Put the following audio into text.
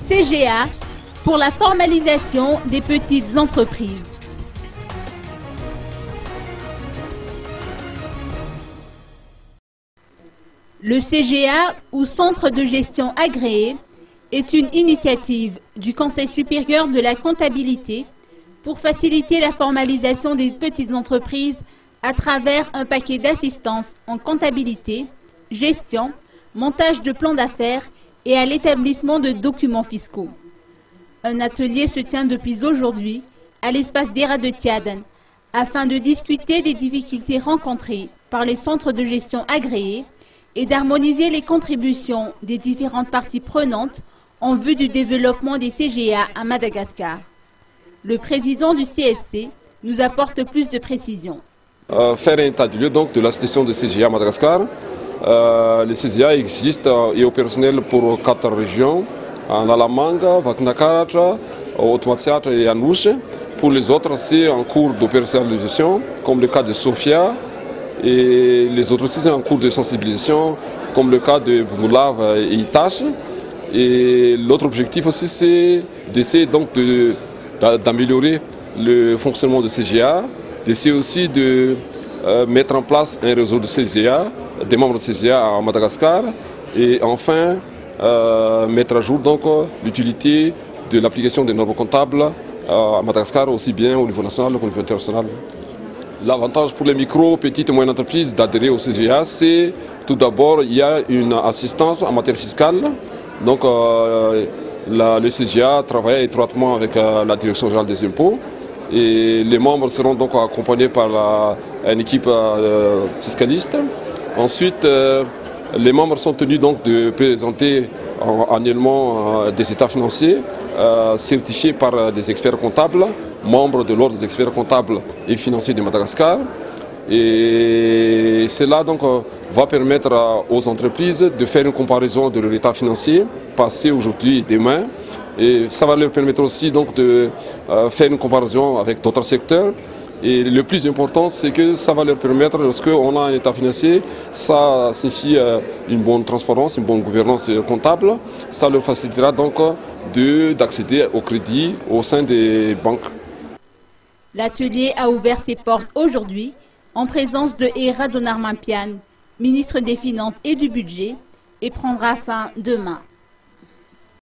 CGA pour la formalisation des petites entreprises. Le CGA, ou Centre de gestion agréé, est une initiative du Conseil supérieur de la comptabilité pour faciliter la formalisation des petites entreprises à travers un paquet d'assistance en comptabilité, gestion, montage de plans d'affaires et à l'établissement de documents fiscaux. Un atelier se tient depuis aujourd'hui à l'espace d'Era de Tiaden afin de discuter des difficultés rencontrées par les centres de gestion agréés et d'harmoniser les contributions des différentes parties prenantes en vue du développement des CGA à Madagascar. Le président du CSC nous apporte plus de précisions. Faire un état de lieu donc de la situation de CGA à Madagascar. Les CGA existent et opérationnels pour 4 régions, en Alamanga, Vaknakaratra, Otmatsiatra et Anouche. Pour les autres, c'est en cours d'opérationnalisation, comme le cas de Sofia. Et les autres aussi, c'est en cours de sensibilisation, comme le cas de Bunulav et Itachi. Et l'autre objectif aussi, c'est d'essayer donc d'améliorer le fonctionnement de CGA, d'essayer aussi de mettre en place un réseau de CGA, des membres de CGA à Madagascar, et enfin mettre à jour donc l'utilité de l'application des normes comptables à Madagascar, aussi bien au niveau national qu'au niveau international. L'avantage pour les micro, petites et moyennes entreprises d'adhérer au CGA, c'est tout d'abord, il y a une assistance en matière fiscale. Donc le CGA travaille étroitement avec la Direction générale des impôts et les membres seront donc accompagnés par une équipe fiscaliste. Ensuite, les membres sont tenus donc de présenter annuellement des états financiers certifiés par des experts comptables, membres de l'ordre des experts comptables et financiers de Madagascar. Et cela donc va permettre aux entreprises de faire une comparaison de leur état financier, passé, aujourd'hui et demain. Et ça va leur permettre aussi donc de faire une comparaison avec d'autres secteurs. Et le plus important, c'est que ça va leur permettre, lorsqu'on a un état financier, ça signifie une bonne transparence, une bonne gouvernance comptable. Ça leur facilitera donc d'accéder au crédit au sein des banques. L'atelier a ouvert ses portes aujourd'hui en présence de Era Donarmampian, ministre des Finances et du Budget, et prendra fin demain.